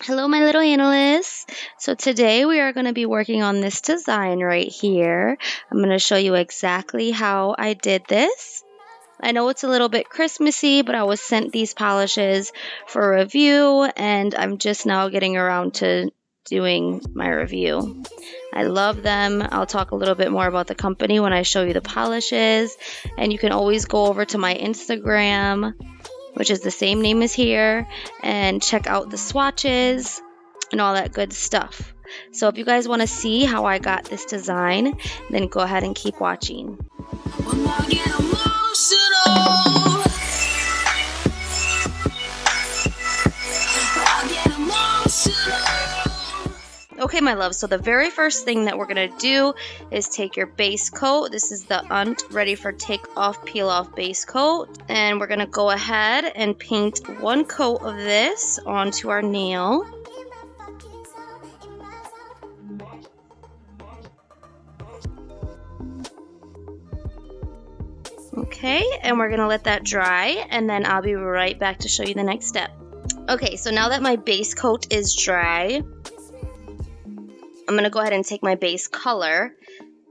Hello, my little analysts. So today we are going to be working on this design right here. I'm going to show you exactly how I did this. I know it's a little bit Christmassy, but I was sent these polishes for review, and I'm just now getting around to doing my review. I love them. I'll talk a little bit more about the company when I show you the polishes, and you can always go over to my Instagram, which is the same name as here, and check out the swatches and all that good stuff. So if you guys want to see how I got this design, then go ahead and keep watching. Okay, my love, so the very first thing that we're going to do is take your base coat. This is the aNAILysts Ready for Take Off Peel Off base coat. And we're going to go ahead and paint one coat of this onto our nail. Okay, and we're going to let that dry, and then I'll be right back to show you the next step. Okay, so now that my base coat is dry, I'm going to go ahead and take my base color.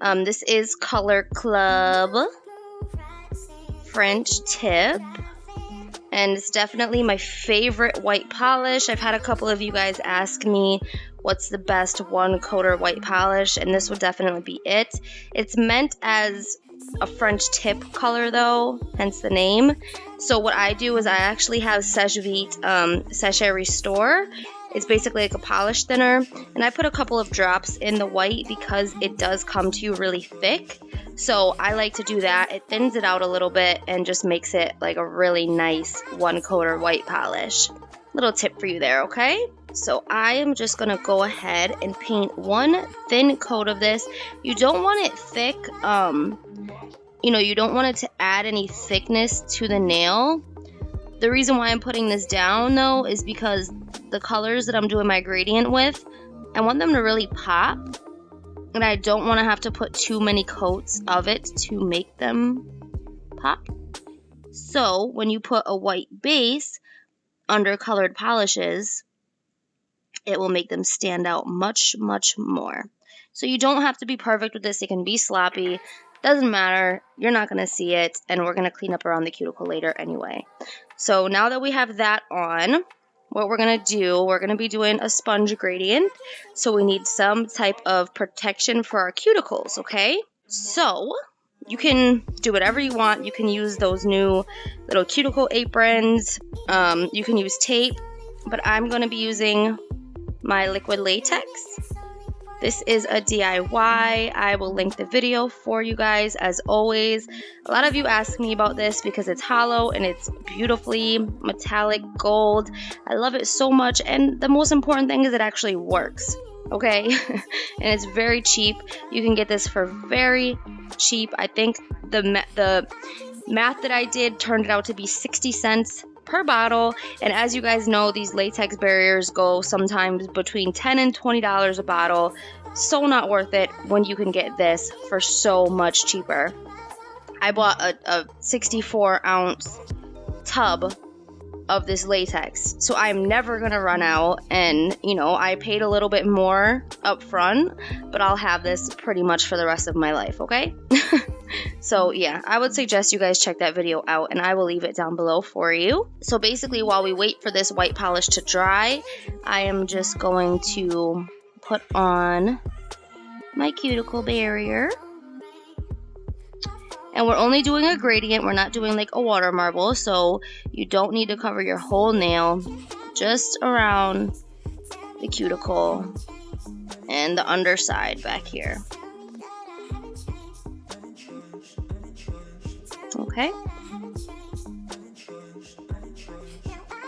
This is Color Club French Tip. And it's definitely my favorite white polish. I've had a couple of you guys ask me what's the best one coater white polish, and this would definitely be it. It's meant as a French tip color though, hence the name. So what I do is I actually have Sèche Vite Sachet Restore. It's basically like a polish thinner, and I put a couple of drops in the white because it does come to you really thick. So I like to do that. It thins it out a little bit and just makes it like a really nice one coater white polish. Little tip for you there, okay? So I am just gonna go ahead and paint one thin coat of this. You don't want it thick, you don't want it to add any thickness to the nail. The reason why I'm putting this down though is because the colors that I'm doing my gradient with, I want them to really pop, and I don't want to have to put too many coats of it to make them pop. So when you put a white base under colored polishes, it will make them stand out much, much more. So you don't have to be perfect with this. It can be sloppy. Doesn't matter. You're not going to see it, and we're going to clean up around the cuticle later anyway. So now that we have that on, what we're going to do, we're going to be doing a sponge gradient. So we need some type of protection for our cuticles, okay? So you can do whatever you want. You can use those new little cuticle aprons. You can use tape, but I'm going to be using my liquid latex. This is a DIY. I will link the video for you guys as always. A lot of you ask me about this because it's hollow and it's beautifully metallic gold. I love it so much, and the most important thing is it actually works, okay? And it's very cheap. You can get this for very cheap. I think the math that I did turned it out to be 60 cents per bottle, and as you guys know, these latex barriers go sometimes between $10 and $20 a bottle. So not worth it when you can get this for so much cheaper. I bought a 64-ounce tub of this latex, so I'm never gonna run out, and I paid a little bit more up front, but I'll have this pretty much for the rest of my life, okay? So yeah, I would suggest you guys check that video out, and I will leave it down below for you. So basically, while we wait for this white polish to dry, I am just going to put on my cuticle barrier. And we're only doing a gradient. We're not doing like a water marble, so you don't need to cover your whole nail, just around the cuticle and the underside back here. Okay.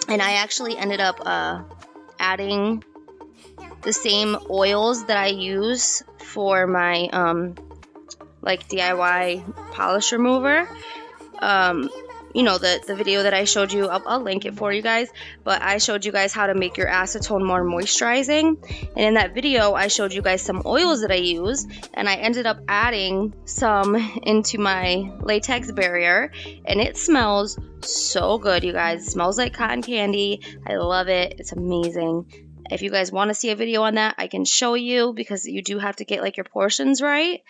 And I actually ended up adding the same oils that I use for my DIY polish remover. The video that I showed you, I'll link it for you guys, but I showed you guys how to make your acetone more moisturizing, and in that video I showed you guys some oils that I use, and I ended up adding some into my latex barrier, and it smells so good, you guys. It smells like cotton candy. I love it. It's amazing. If you guys want to see a video on that, I can show you, because you do have to get like your portions right.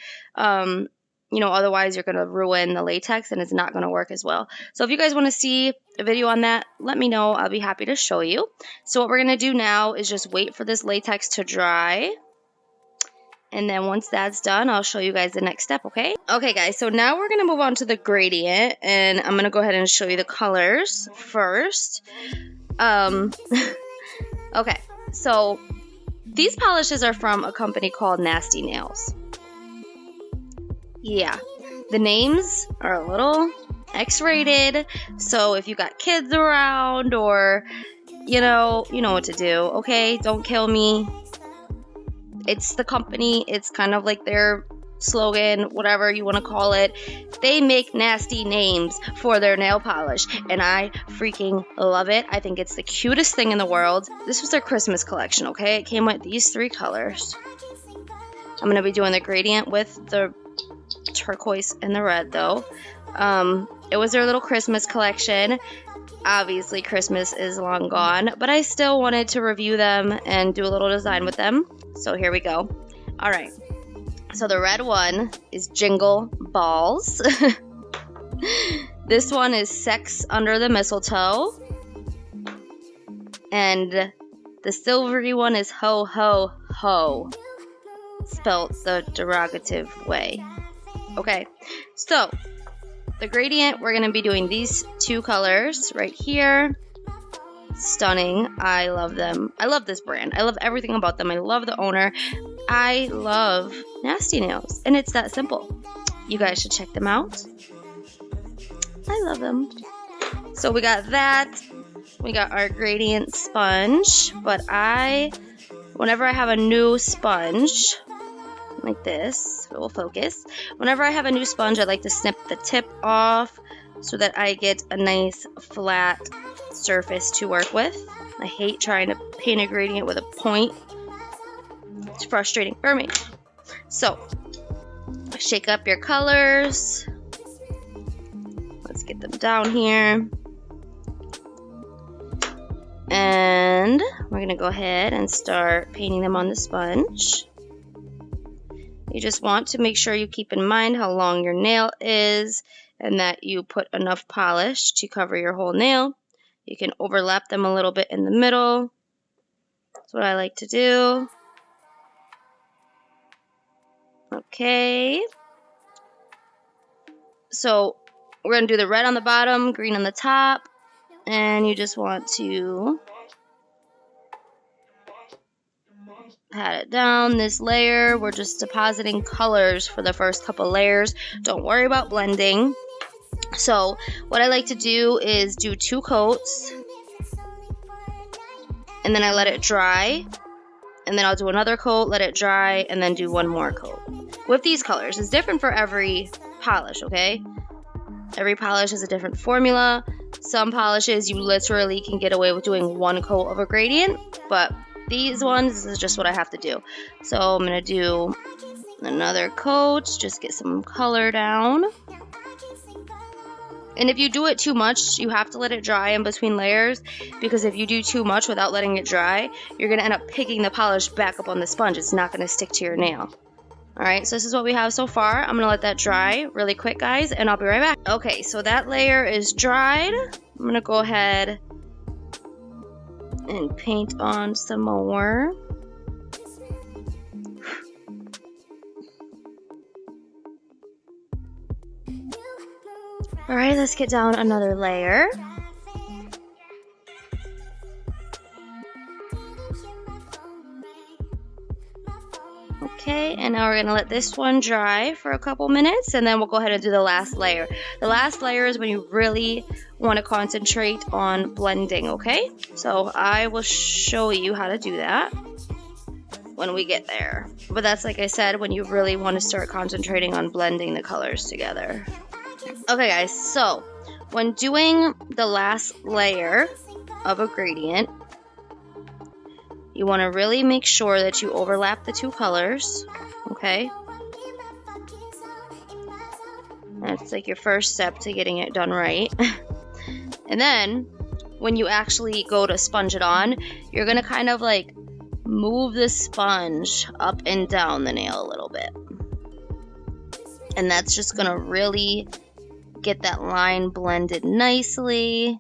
You know, otherwise you're going to ruin the latex and it's not going to work as well. So if you guys want to see a video on that, let me know. I'll be happy to show you. So what we're going to do now is just wait for this latex to dry. And then once that's done, I'll show you guys the next step, okay? Okay, guys, so now we're going to move on to the gradient. And I'm going to go ahead and show you the colors first. Okay, so these polishes are from a company called Nasty Nails. Yeah, the names are a little X-rated, so if you got kids around or, you know what to do, okay? Don't kill me. It's the company, it's kind of like their slogan, whatever you want to call it. They make nasty names for their nail polish, and I freaking love it. I think it's the cutest thing in the world. This was their Christmas collection, okay? It came with these 3 colors. I'm going to be doing the gradient with the turquoise and the red, though. It was their little Christmas collection. Obviously, Christmas is long gone, but I still wanted to review them and do a little design with them. So here we go. All right. So the red one is Jingle Balls. This one is Sex Under the Mistletoe. And the silvery one is Ho Ho Ho, spelled the derogative way. Okay, so the gradient, we're going to be doing these 2 colors right here. Stunning. I love them. I love this brand. I love everything about them. I love the owner. I love Nasty Nails, and it's that simple. You guys should check them out. I love them. So we got that. We got our gradient sponge, but whenever I have a new sponge, like this, it will focus. Whenever I have a new sponge, I like to snip the tip off so that I get a nice flat surface to work with. I hate trying to paint a gradient with a point. It's frustrating for me. So, shake up your colors. Let's get them down here. And we're going to go ahead and start painting them on the sponge. You just want to make sure you keep in mind how long your nail is and that you put enough polish to cover your whole nail. You can overlap them a little bit in the middle. That's what I like to do. Okay. So we're going to do the red on the bottom, green on the top. And you just want to pat it down. This layer, we're just depositing colors for the first couple layers. Don't worry about blending. So what I like to do is do 2 coats. And then I let it dry. And then I'll do another coat, let it dry, and then do 1 more coat. With these colors, it's different for every polish, okay? Every polish has a different formula. Some polishes you literally can get away with doing 1 coat of a gradient, but these ones, this is just what I have to do. So I'm going to do another coat, just get some color down. And if you do it too much, you have to let it dry in between layers, because if you do too much without letting it dry, you're going to end up picking the polish back up on the sponge. It's not going to stick to your nail. Alright, so this is what we have so far. I'm going to let that dry really quick, guys, and I'll be right back. Okay, so that layer is dried. I'm going to go ahead and paint on some more. Alright, let's get down another layer. Okay, and now we're going to let this one dry for a couple minutes, and then we'll go ahead and do the last layer. The last layer is when you really want to concentrate on blending, okay? So I will show you how to do that when we get there. But that's, like I said, when you really want to start concentrating on blending the colors together. Okay, guys, so when doing the last layer of a gradient, you want to really make sure that you overlap the 2 colors, okay? That's like your first step to getting it done right. And then, when you actually go to sponge it on, you're going to kind of like move the sponge up and down the nail a little bit. And that's just going to really get that line blended nicely.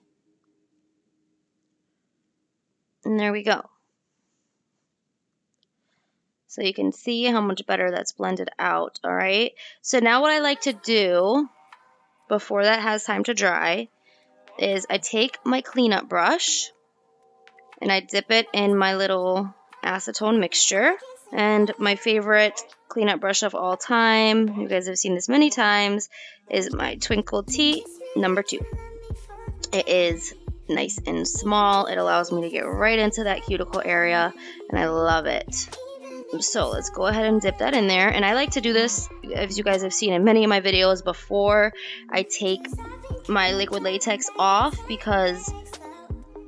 And there we go. So you can see how much better that's blended out, all right? So now what I like to do before that has time to dry is I take my cleanup brush and I dip it in my little acetone mixture. And my favorite cleanup brush of all time, you guys have seen this many times, is my Twinkle Tea number 2. It is nice and small. It allows me to get right into that cuticle area, and I love it. So let's go ahead and dip that in there. And I like to do this, as you guys have seen in many of my videos, before I take my liquid latex off, because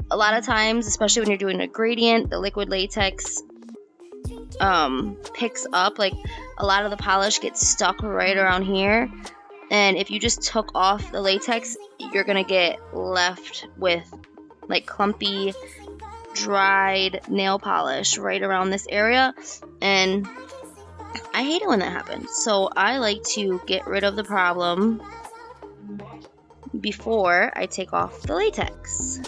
a lot of times, especially when you're doing a gradient, the liquid latex picks up, like a lot of the polish gets stuck right around here. And if you just took off the latex, you're gonna get left with like clumpy, dried nail polish right around this area, and I hate it when that happens. So I like to get rid of the problem before I take off the latex.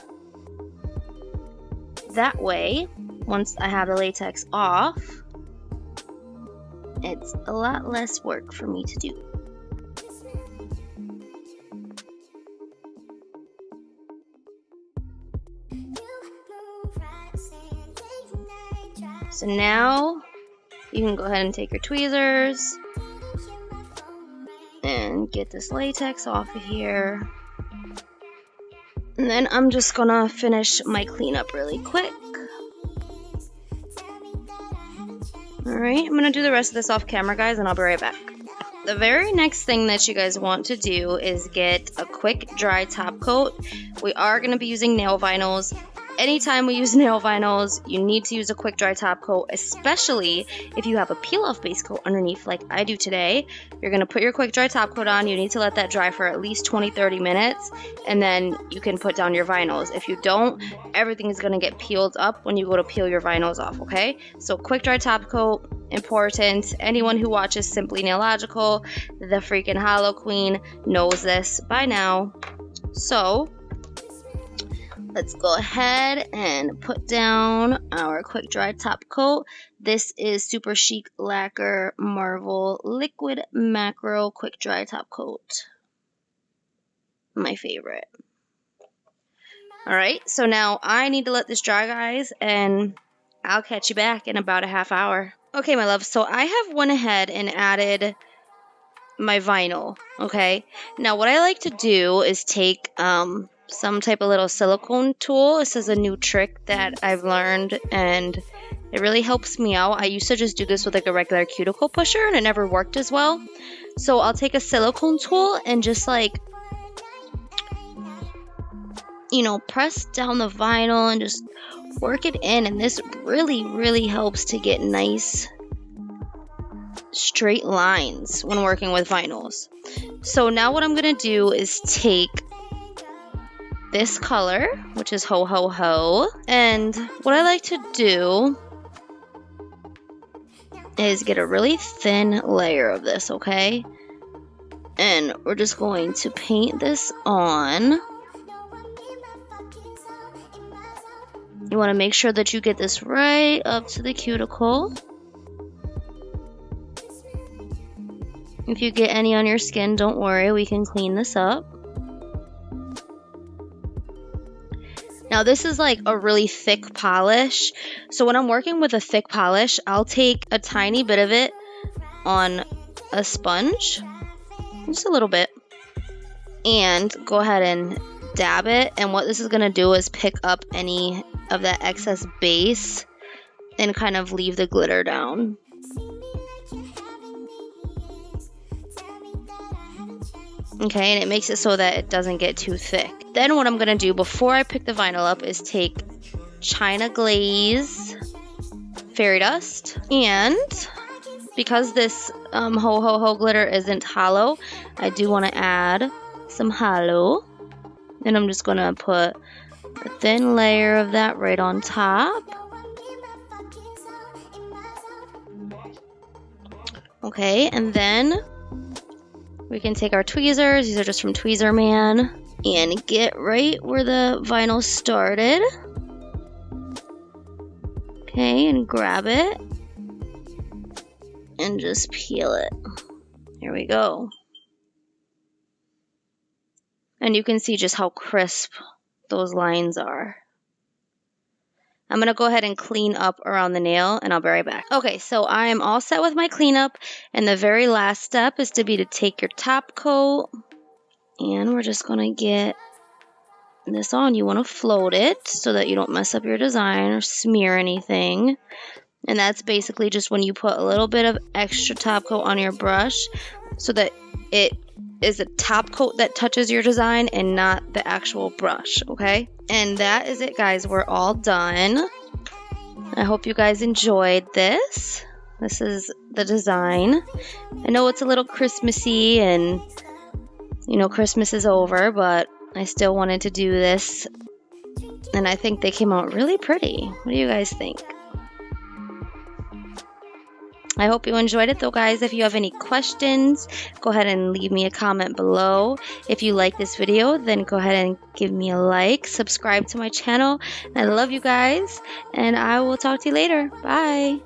That way, once I have the latex off, it's a lot less work for me to do. So now you can go ahead and take your tweezers and get this latex off of here. And then I'm just gonna finish my cleanup really quick. Alright, I'm gonna do the rest of this off camera, guys, and I'll be right back. The very next thing that you guys want to do is get a quick dry top coat. We are gonna be using nail vinyls. Anytime we use nail vinyls, you need to use a quick dry top coat, especially if you have a peel-off base coat underneath like I do today. You're going to put your quick dry top coat on. You need to let that dry for at least 20-30 minutes, and then you can put down your vinyls. If you don't, everything is going to get peeled up when you go to peel your vinyls off, okay? So quick dry top coat, important. Anyone who watches Simply Nailogical, the freaking Hollow Queen, knows this by now. So let's go ahead and put down our quick dry top coat. This is Super Chic Lacquer Marvel Liquid Macro Quick Dry Top Coat. My favorite. Alright, so now I need to let this dry, guys, and I'll catch you back in about a half hour. Okay, my love, so I have went ahead and added my vinyl, okay? Now what I like to do is take some type of little silicone tool. This is a new trick that I've learned, and it really helps me out. I used to just do this with like a regular cuticle pusher, and it never worked as well. So I'll take a silicone tool and just like, you know, press down the vinyl and just work it in, and this really helps to get nice straight lines when working with vinyls. So now what I'm gonna do is take this color, which is Ho Ho Ho, and what I like to do is get a really thin layer of this, okay? And we're just going to paint this on. You want to make sure that you get this right up to the cuticle. If you get any on your skin, don't worry, we can clean this up. Now this is like a really thick polish, so when I'm working with a thick polish, I'll take a tiny bit of it on a sponge, just a little bit, and go ahead and dab it. And what this is going to do is pick up any of that excess base and kind of leave the glitter down. Okay, and it makes it so that it doesn't get too thick. Then what I'm going to do before I pick the vinyl up is take China Glaze Fairy Dust. And because this Ho Ho Ho glitter isn't hollow, I do want to add some hollow. And I'm just going to put a thin layer of that right on top. Okay, and then we can take our tweezers, these are just from Tweezer Man, and get right where the vinyl started. Okay, and grab it, and just peel it. Here we go. And you can see just how crisp those lines are. I'm going to go ahead and clean up around the nail, and I'll be right back. Okay, so I'm all set with my cleanup, and the very last step is to take your top coat, and we're just going to get this on. You want to float it so that you don't mess up your design or smear anything. And that's basically just when you put a little bit of extra top coat on your brush so that it is a top coat that touches your design and not the actual brush, okay? And that is it, guys. We're all done. I hope you guys enjoyed this. This is the design. I know it's a little Christmassy and, you know, Christmas is over, but I still wanted to do this. And I think they came out really pretty. What do you guys think? I hope you enjoyed it though, guys. If you have any questions, go ahead and leave me a comment below. If you like this video, then go ahead and give me a like, subscribe to my channel. I love you guys, and I will talk to you later. Bye.